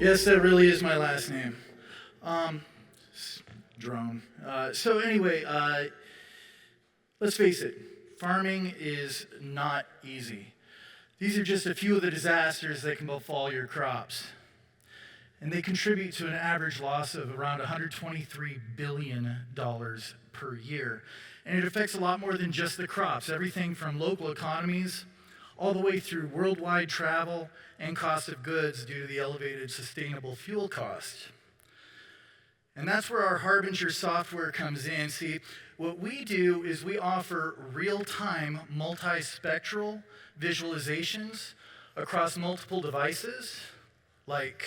Yes, that really is my last name. Um, Drone. So anyway, let's face it, farming is not easy. These are just a few of the disasters that can befall your crops. And they contribute to an average loss of around $123 billion per year. And it affects a lot more than just the crops, everything from local economies all the way through worldwide travel and cost of goods due to the elevated sustainable fuel cost. And that's where our Harbinger software comes in. See, what we do is we offer real-time multispectral visualizations across multiple devices, like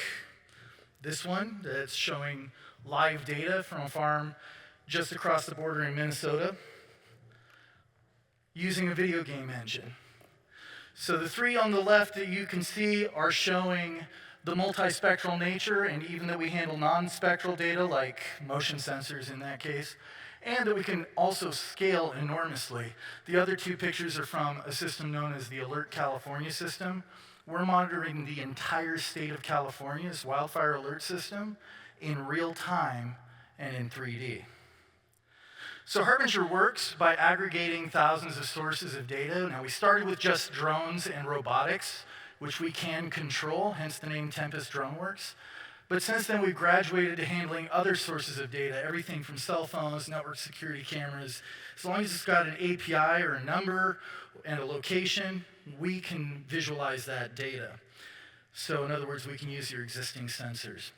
this one that's showing live data from a farm just across the border in Minnesota using a video game engine. So the three on the left that you can see are showing the multispectral nature, and even that we handle non-spectral data like motion sensors in that case, and that we can also scale enormously. The other two pictures are from a system known as the Alert California system. We're monitoring the entire state of California's wildfire alert system in real time and in 3D. So Harbinger works by aggregating thousands of sources of data. Now, we started with just drones and robotics, which we can control, hence the name Tempest Droneworx. But since then, we've graduated to handling other sources of data, everything from cell phones, network security cameras. As long as it's got an API or a number and a location, we can visualize that data. So in other words, we can use your existing sensors.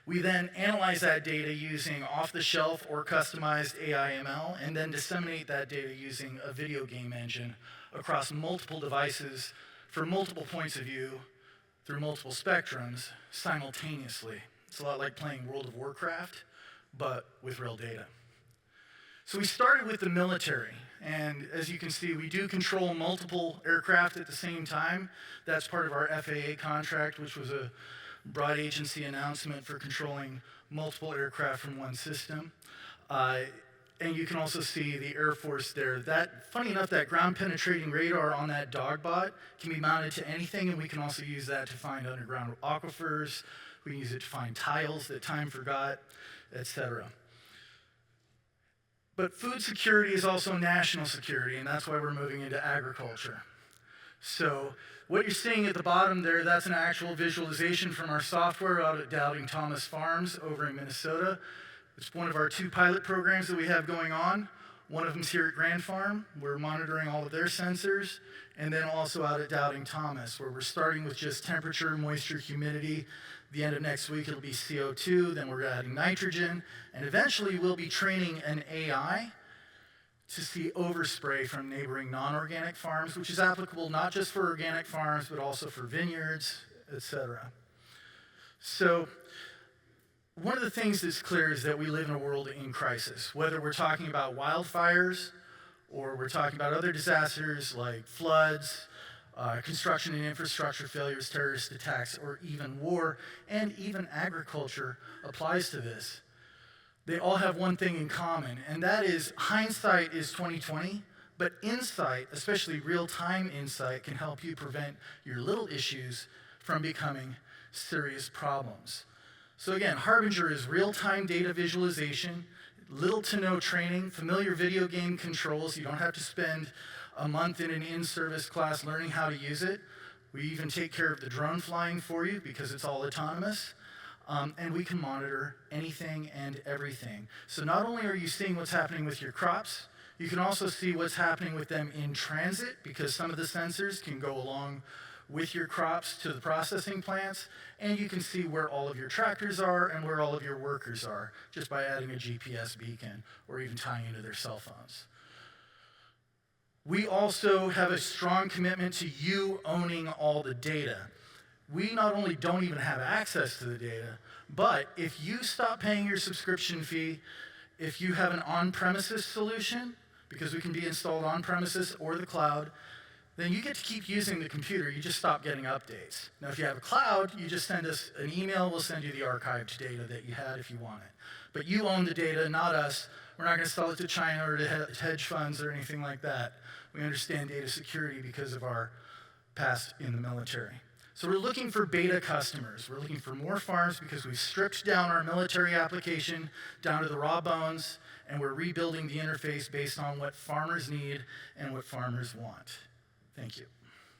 We then analyze that data using off-the-shelf or customized AI/ML, and then disseminate that data using a video game engine across multiple devices for multiple points of view through multiple spectrums simultaneously. It's a lot like playing World of Warcraft, but with real data. So we started with the military, and as you can see, we do control multiple aircraft at the same time. That's part of our FAA contract, which was a broad agency announcement for controlling multiple aircraft from one system. And you can also see the Air Force there. Funny enough, that ground-penetrating radar on that Dogbot can be mounted to anything, and we can also use that to find underground aquifers. We can use it to find tiles that time forgot, etc. But food security is also national security, and that's why we're moving into agriculture. So what you're seeing at the bottom there, that's an actual visualization from our software out at Doubting Thomas Farms over in Minnesota. It's one of our two pilot programs that we have going on. One of them's here at Grand Farm. We're monitoring all of their sensors. And then also out at Doubting Thomas, where we're starting with just temperature, moisture, humidity. The end of next week, it'll be CO2. Then we're adding nitrogen. And eventually, we'll be training an AI to see overspray from neighboring non-organic farms, which is applicable not just for organic farms, but also for vineyards, etc. So one of the things that's clear is that we live in a world in crisis, whether we're talking about wildfires or we're talking about other disasters like floods, construction and infrastructure failures, terrorist attacks, or even war, and even agriculture applies to this. They all have one thing in common, and that is hindsight is 20/20, but insight, especially real-time insight, can help you prevent your little issues from becoming serious problems. So again, Harbinger is real-time data visualization, little to no training, familiar video game controls. You don't have to spend a month in an in-service class learning how to use it. We even take care of the drone flying for you because it's all autonomous. And we can monitor anything and everything. So not only are you seeing what's happening with your crops, you can also see what's happening with them in transit, because some of the sensors can go along with your crops to the processing plants, and you can see where all of your tractors are and where all of your workers are, just by adding a GPS beacon or even tying into their cell phones. We also have a strong commitment to you owning all the data. We not only don't even have access to the data, but if you stop paying your subscription fee, if you have an on-premises solution, because we can be installed on-premises or the cloud, then you get to keep using the computer. You just stop getting updates. Now, if you have a cloud, you just send us an email. We'll send you the archived data that you had if you want it. But you own the data, not us. We're not going to sell it to China or to hedge funds or anything like that. We understand data security because of our past in the military. So we're looking for beta customers. We're looking for more farms because we've stripped down our military application down to the raw bones, and we're rebuilding the interface based on what farmers need and what farmers want. Thank you.